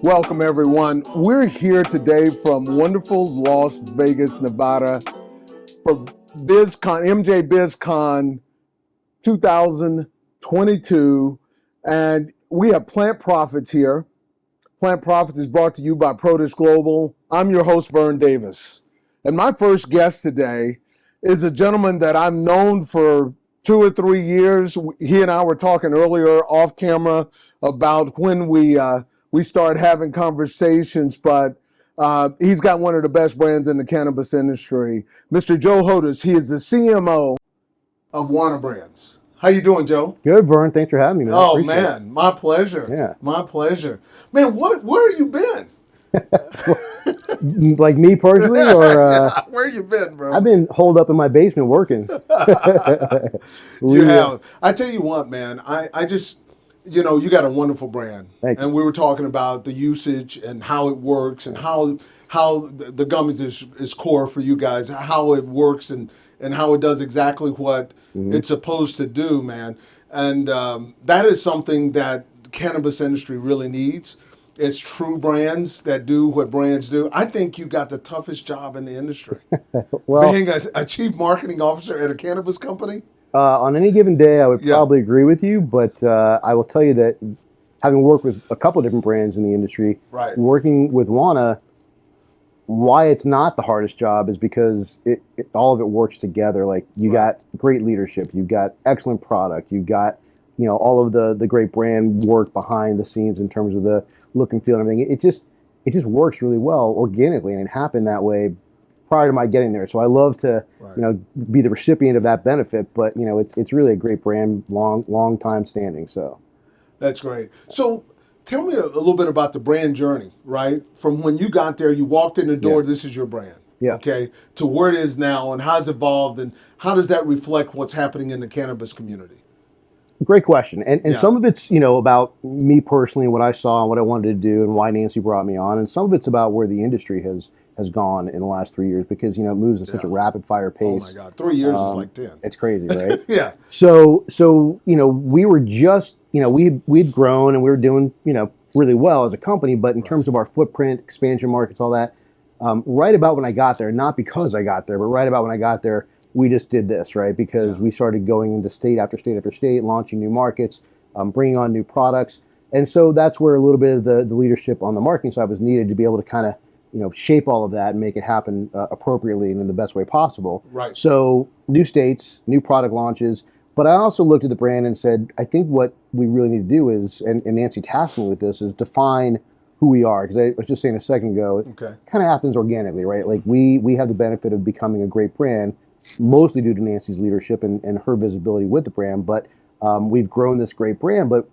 Welcome, everyone. We're here today from wonderful Las Vegas, Nevada for BizCon, MJBizCon 2022. And we have Plant Profits here. Plant Profits is brought to you by Produce Global. I'm your host, Vern Davis. And my first guest today is a gentleman that I've known for 2 or 3 years. He and I were talking earlier off camera about when we started having conversations, but he's got one of the best brands in the cannabis industry. Mr. Joe Hodas, he is the CMO of Wana Brands. How you doing, Joe? Good, Vern. Thanks for having me, man. Oh, Appreciate it. man, my pleasure. Yeah. My pleasure. Man, where have you been? Like me personally, or Yeah, where you been, bro? I've been holed up in my basement working. You have. I tell you what, man, I just, you got a wonderful brand. Thank you. And we were talking about the usage and how it works and how the gummies is core for you guys, how it works and how it does exactly what it's supposed to do, man. And that is something that the cannabis industry really needs. It's true brands that do what brands do. I think you got the toughest job in the industry. Well, Being a chief marketing officer at a cannabis company. on any given day, I would Yeah. probably agree with you, but I will tell you that having worked with a couple of different brands in the industry, Right. working with Wana, why it's not the hardest job is because all of it works together. Like you Right. got great leadership, you've got excellent product, you've got all of the great brand work behind the scenes in terms of the look and feel and everything. It just works really well organically, and it happened that way prior to my getting there. So I love to Right. be the recipient of that benefit, but it's really a great brand, long time standing. So That's great. So tell me a little bit about the brand journey, right? From when you got there, you walked in the door, Yeah. this is your brand. Yeah. Okay. To where it is now and how it's evolved and how does that reflect what's happening in the cannabis community? great question, and Yeah. some of it's about me personally, what I saw and what I wanted to do, and why Nancy brought me on, and some of it's about where the industry has gone in the last 3 years because it moves at such a Yeah. rapid fire Oh my pace. God. 3 years is like 10. It's crazy, right? Yeah. So we were just we'd grown and we were doing really well as a company, but in terms of our footprint, expansion markets, all that, right about when I got there, not because I got there, but right about when I got there, we just did this, right? Because Yeah. we started going into state after state after state, launching new markets, bringing on new products, and so that's where a little bit of the leadership on the marketing side was needed to be able to kind of shape all of that and make it happen appropriately and in the best way possible. Right. So new states, new product launches. But I also looked at the brand and said, I think what we really need to do is, and Nancy tasked me with this, is define who we are. Because I was just saying a second ago, it Okay. kind of happens organically, right? Like we have the benefit of becoming a great brand, mostly due to Nancy's leadership and her visibility with the brand. But we've grown this great brand, but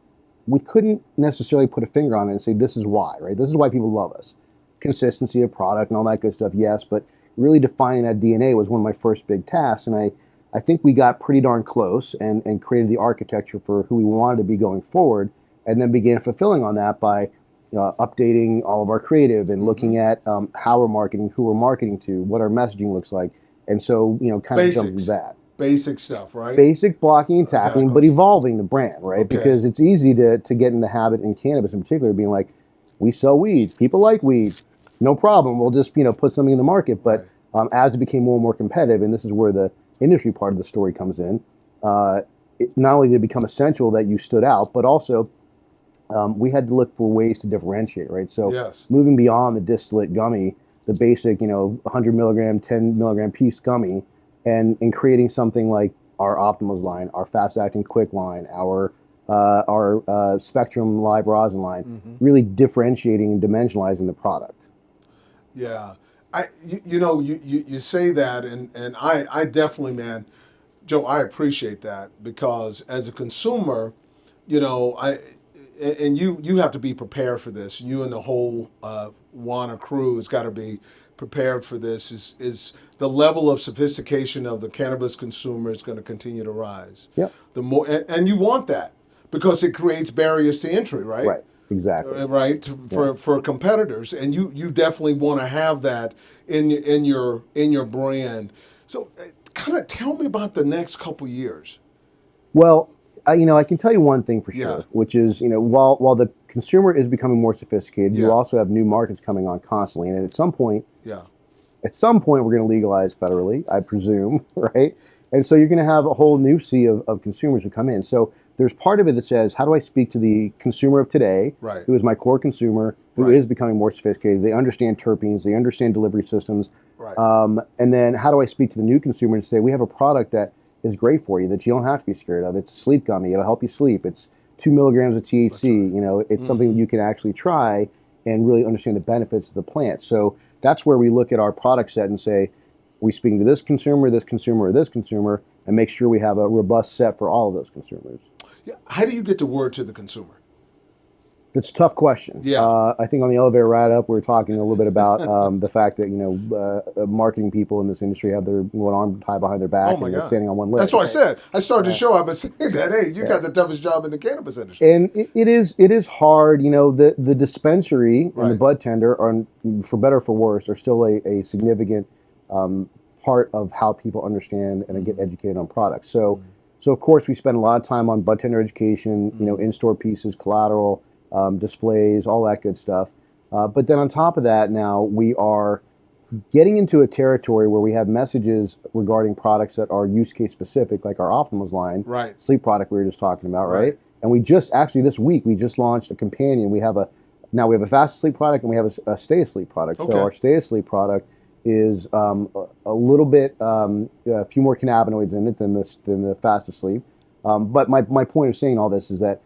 we couldn't necessarily put a finger on it and say, this is why, right? This is why people love us. Consistency of product and all that good stuff, yes, but really defining that DNA was one of my first big tasks. And I think we got pretty darn close and created the architecture for who we wanted to be going forward, and then began fulfilling on that by updating all of our creative and looking at how we're marketing, who we're marketing to, what our messaging looks like. And so, kind of jumping Basics. that. Basic stuff, right? Basic blocking and tackling, but evolving the brand, right? Okay. Because it's easy to get in the habit in cannabis in particular, being like, we sell weed, people like weed, no problem. We'll just put something in the market. But as it became more and more competitive, and this is where the industry part of the story comes in, not only did it become essential that you stood out, but also we had to look for ways to differentiate, right? So Yes. moving beyond the distillate gummy, the basic 100 milligram, 10 milligram piece gummy, and creating something like our Optimals line, our fast acting quick line, our Spectrum live rosin line, really differentiating and dimensionalizing the product. Yeah. You say that and I definitely, man, Joe, I appreciate that because as a consumer, you have to be prepared for this. You and the whole Wana crew has got to be prepared for this. Is the level of sophistication of the cannabis consumer is going to continue to rise. Yep. The more and you want that because it creates barriers to entry, right? Right. Exactly. Right for competitors, and you definitely want to have that in your brand. So, kind of tell me about the next couple years. Well, I can tell you one thing for Yeah. sure, which is while the consumer is becoming more sophisticated. Yeah. You also have new markets coming on constantly, and at some point, Yeah. we're going to legalize federally, I presume, right? And so you're going to have a whole new sea of consumers who come in. So there's part of it that says, how do I speak to the consumer of today, Right. who is my core consumer, who Right. is becoming more sophisticated? They understand terpenes, they understand delivery systems. Right. And then how do I speak to the new consumer and say, we have a product that is great for you, that you don't have to be scared of. It's a sleep gummy. It'll help you sleep. It's 2 milligrams of THC. That's right. You know, it's something that you can actually try and really understand the benefits of the plant. So that's where we look at our product set and say, we speaking to this consumer, this consumer, or this consumer, and make sure we have a robust set for all of those consumers. Yeah. How do you get the word to the consumer? It's a tough question. Yeah. I think on the elevator ride up, we were talking a little bit about the fact that, you know, marketing people in this industry have their one arm tied behind their back and they're standing on one leg. That's what I said. I started the show. I've been saying that. Hey, you got the toughest job in the cannabis industry. And it is hard. You know, the dispensary and the bud tender are, for better or for worse, are still a significant part of how people understand and get educated on products. So of course we spend a lot of time on bud tender education. You know, in-store pieces, collateral. Displays, all that good stuff. But then on top of that, now we are getting into a territory where we have messages regarding products that are use case specific, like our Optimus line, sleep product we were just talking about, right? And we just actually this week we just launched a companion. We have a fast asleep product and we have a stay asleep product. Okay. So our stay asleep product is a little bit a few more cannabinoids in it than the fast asleep. But my point of saying all this is that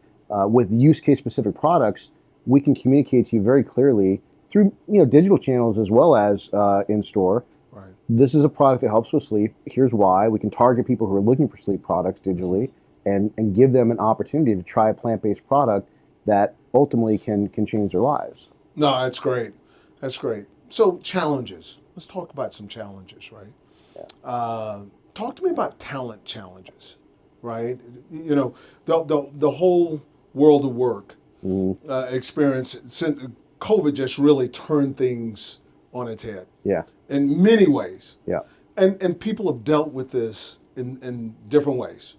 with use case specific products, we can communicate to you very clearly through digital channels as well as in store. Right. This is a product that helps with sleep. Here's why. We can target people who are looking for sleep products digitally and give them an opportunity to try a plant-based product that ultimately can change their lives. No, that's great. That's great. So challenges. Let's talk about some challenges, right? Yeah. Talk to me about talent challenges, right? You know, the whole world of work experience since COVID just really turned things on its head. Yeah. In many ways. Yeah. And people have dealt with this in different ways.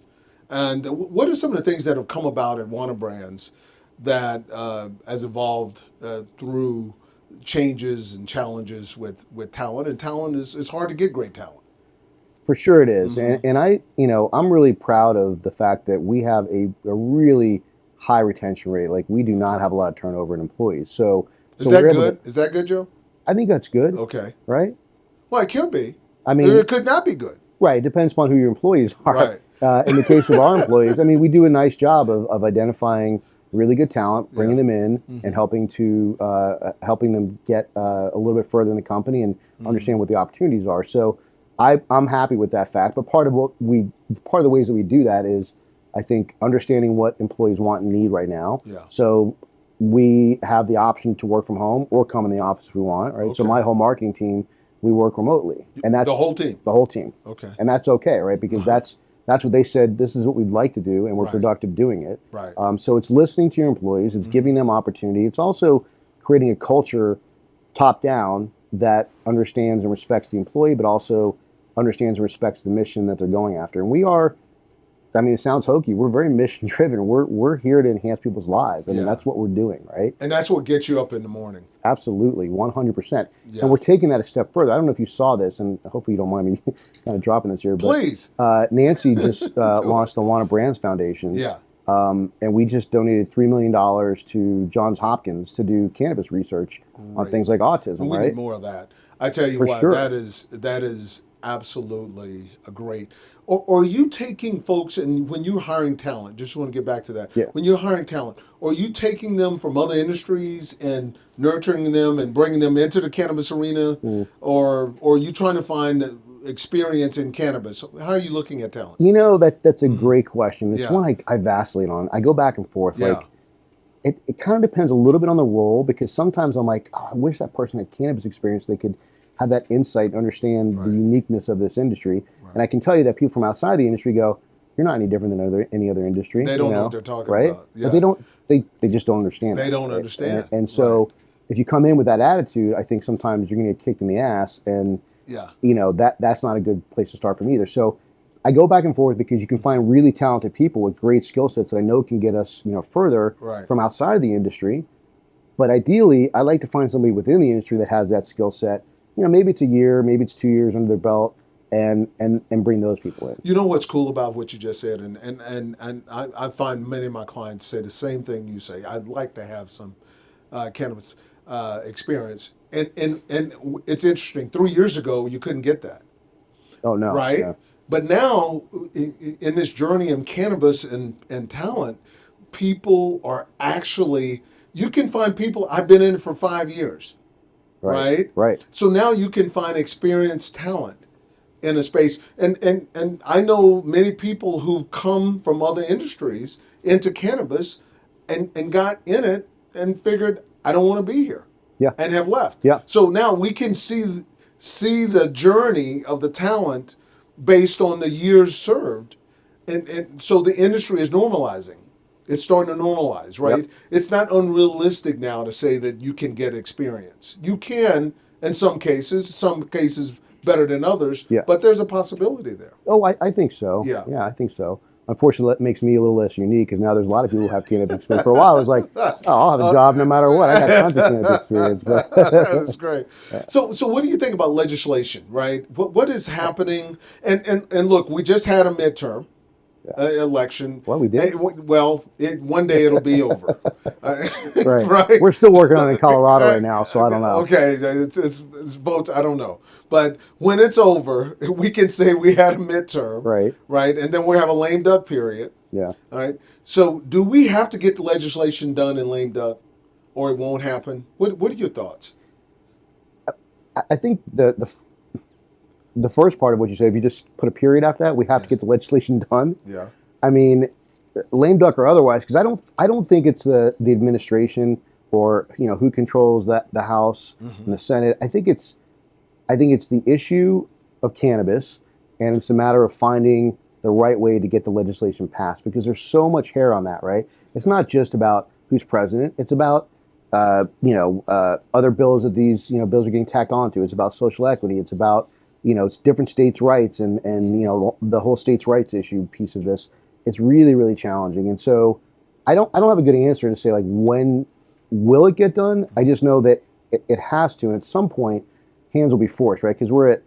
And what are some of the things that have come about at Wana Brands that has evolved through changes and challenges with talent? And talent is hard to get great talent. For sure it is. And I'm really proud of the fact that we have a really high retention rate. Like we do not have a lot of turnover in employees. So is that good? Is that good, Joe? I think that's good. Okay. Right? Well, it could be. I mean, it could not be good. Right. It depends upon who your employees are. Right. In the case of our employees, I mean, we do a nice job of identifying really good talent, bringing them in, and helping them get a little bit further in the company and understand what the opportunities are. So I'm happy with that fact. But part of the ways that we do that is, I think, understanding what employees want and need right now. Yeah. So we have the option to work from home or come in the office if we want, right? Okay. So my whole marketing team, we work remotely. And that's the whole team? The whole team. Okay. And that's okay, right? Because that's what they said, this is what we'd like to do, and we're productive doing it. Right. So it's listening to your employees, it's giving them opportunity. It's also creating a culture top down that understands and respects the employee, but also understands and respects the mission that they're going after. And we are, I mean, it sounds hokey. We're very mission driven. We're here to enhance people's lives. I mean, that's what we're doing, right? And that's what gets you up in the morning. Absolutely, 100%. Yeah. And we're taking that a step further. I don't know if you saw this, and hopefully you don't mind me kind of dropping this here. But, please. Nancy just launched the Wana Brands Foundation. Yeah. And we just donated $3 million to Johns Hopkins to do cannabis research on things like autism. And we need more of that. I tell you what, that is absolutely a great. Or are you taking folks, and when you're hiring talent, just want to get back to that. Yeah. When you're hiring talent, are you taking them from other industries and nurturing them and bringing them into the cannabis arena, or are you trying to find experience in cannabis? How are you looking at talent? You know, that's a great question. It's one I vacillate on. I go back and forth. Yeah. Like, it kind of depends a little bit on the role, because sometimes I'm like, oh, I wish that person had cannabis experience. They could have that insight and understand the uniqueness of this industry. Right. And I can tell you that people from outside the industry go, you're not any different than any other industry. They don't know what they're talking about. Yeah. But they just don't understand. They don't understand. And so if you come in with that attitude, I think sometimes you're going to get kicked in the ass, and that's not a good place to start from either. So I go back and forth because you can find really talented people with great skill sets that I know can get us, further Right. from outside of the industry. But ideally, I like to find somebody within the industry that has that skill set. Maybe it's a year, maybe it's 2 years under their belt, and bring those people in. You know what's cool about what you just said, and I find many of my clients say the same thing you say. I'd like to have some cannabis experience, and it's interesting. 3 years ago, you couldn't get that, Oh no, right? yeah, But now, in this journey in cannabis and talent, people are actually. You can find people. I've been in it for 5 years, right, right? right, So now you can find experienced talent in a space, and I know many people who've come from other industries into cannabis and got in it and figured I don't want to be here yeah, and have left. yeah, So now we can see the journey of the talent based on the years served, and so the industry is normalizing. It's starting to normalize, yep, right? It's not unrealistic now to say that you can get experience. You can in some cases better than others, yeah. but there's a possibility there. Oh, I think so. Yeah. Yeah, I think so. Unfortunately, that makes me a little less unique because now there's a lot of people who have cannabis experience. For a while, I was like, oh, I'll have a job no matter what. I got tons of cannabis experience. But That is great. So what do you think about legislation, right? What is happening? And look, we just had a midterm election. well, we did. Well, one day it'll be over. Right. Right? We're still working on it in Colorado right now, so I don't know. Okay, it's votes. I don't know, but when it's over, we can say we had a midterm, Right. right? And then we have a lame duck period. Yeah. All right. So do we have to get the legislation done in lame duck, or it won't happen? What are your thoughts? I think the first part of what you said, if you just put a period after that, we have to get the legislation done. Yeah. I mean, lame duck or otherwise, because I don't think it's the administration or who controls the House and the Senate. I think it's the issue of cannabis, and it's a matter of finding the right way to get the legislation passed because there's so much hair on that, right? It's not just about who's president. It's about other bills that these bills are getting tacked onto. It's about social equity. It's about it's different states' rights and the whole states' rights issue piece of this. It's really really challenging, and so I don't have a good answer to say like when will it get done. I just know that it has to, and at some point hands will be forced, right? Because we're at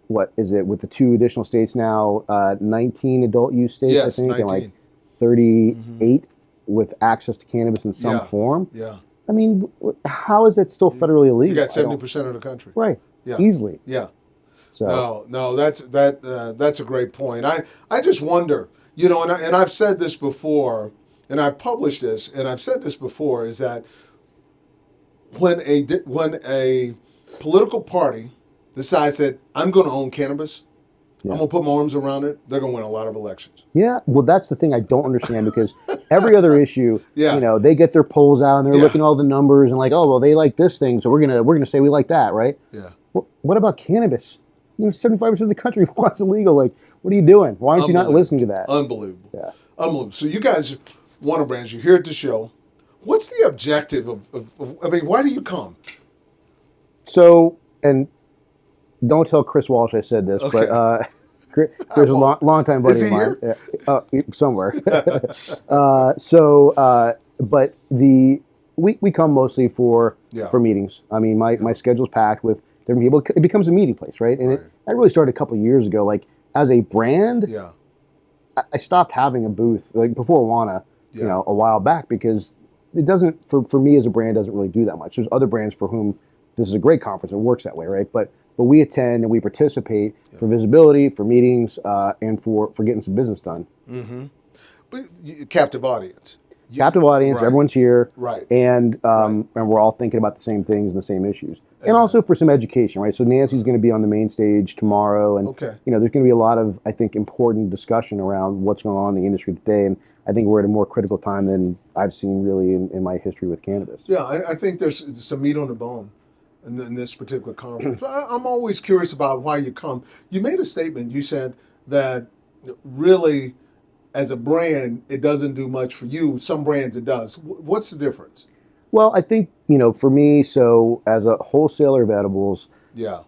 what is it with the 2 additional states now, 19 adult use states, Yes, I think, 19. and like 38 with access to cannabis in some form. Yeah. I mean, how is it still federally illegal? You got 70% of the country. Right. Yeah. Easily. Yeah. So No, that's a great point. I just wonder, and I've said this before, and I've published this, and I've said this before, is that when a political party decides that I'm going to own cannabis, yeah. I'm going to put my arms around it, they're going to win a lot of elections. Yeah, well, that's the thing I don't understand because every other issue, Yeah. they get their polls out and they're Yeah. looking at all the numbers and like, oh, well, they like this thing, so we're gonna say we like that, right? Yeah. What about cannabis? 75% of the country wants it legal. Like, what are you doing? Why aren't you not listening to that? Unbelievable. Yeah. Unbelievable. So you guys, Wana Brands, you're here at the show. What's the objective of I mean, why do you come? So, and don't tell Chris Walsh I said this, Okay. but Chris is a long-time buddy Is he of mine. here? Somewhere. But we come mostly for meetings. I mean, my schedule's packed with different people. It becomes a meeting place, right? And that really started a couple of years ago. Like as a brand, Yeah. I stopped having a booth like before Wana, a while back because it doesn't for me as a brand doesn't really do that much. There's other brands for whom this is a great conference. It works that way, right? But we attend and we participate for visibility, for meetings, and for getting some business done. Mm-hmm. But captive audience. Captive audience. Right. Everyone's here, Right. and we're all thinking about the same things and the same issues, and also for some education, right? So Nancy's going to be on the main stage tomorrow, and there's going to be a lot of I think important discussion around what's going on in the industry today, and I think we're at a more critical time than I've seen really in my history with cannabis. Yeah, I think there's some meat on the bone in this particular conference. I'm always curious about why you come. You made a statement. You said that really, as a brand, it doesn't do much for you. Some brands it does. What's the difference? Well, I think for me, so as a wholesaler of edibles, Yeah.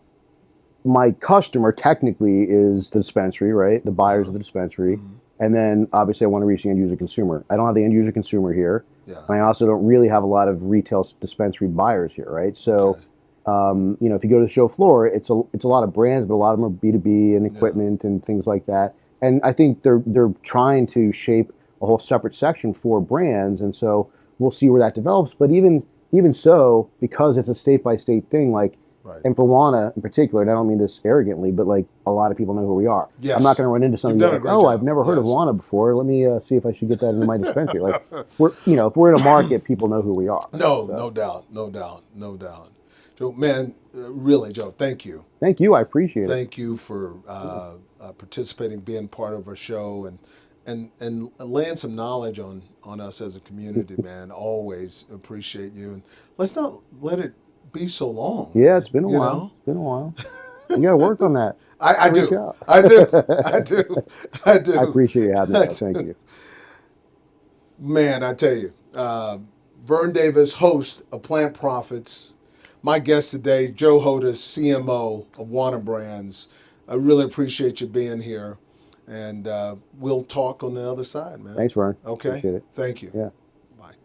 my customer technically is the dispensary, right? The buyers of the dispensary. Mhm. And then obviously I want to reach the end user consumer. I don't have the end user consumer here. Yeah. And I also don't really have a lot of retail dispensary buyers here, right? So, Okay. if you go to the show floor, it's a lot of brands, but a lot of them are B2B and Yeah. equipment and things like that. And I think they're trying to shape a whole separate section for brands, and so we'll see where that develops. But even so, because it's a state by state thing, like, Right. and for Wana in particular, and I don't mean this arrogantly, but like a lot of people know who we are. Yes. I'm not going to run into something You've done like, a great oh, job. I've never heard of Yes. Wana before. Let me see if I should get that into my dispensary. Like, if we're in a market, people know who we are. No, So, no doubt, no doubt, no doubt. Joe, man, really, Joe, thank you. thank you. I appreciate it. Thank you for participating, being part of our show, and laying some knowledge on us as a community, man. Always appreciate you, and let's not let it be so long. Yeah, man, it's been a you while. know? It's been a while. You got to work on that. I Reach do. out. I do. I do. I do. I appreciate you having me. I Though. Thank do. you. Man, I tell you, Vern Davis, host of Plant Profits. My guest today, Joe Hodas, CMO of Wana Brands. I really appreciate you being here, and we'll talk on the other side, man. Thanks, Vern. Okay. Appreciate it. Thank you. Yeah. Bye.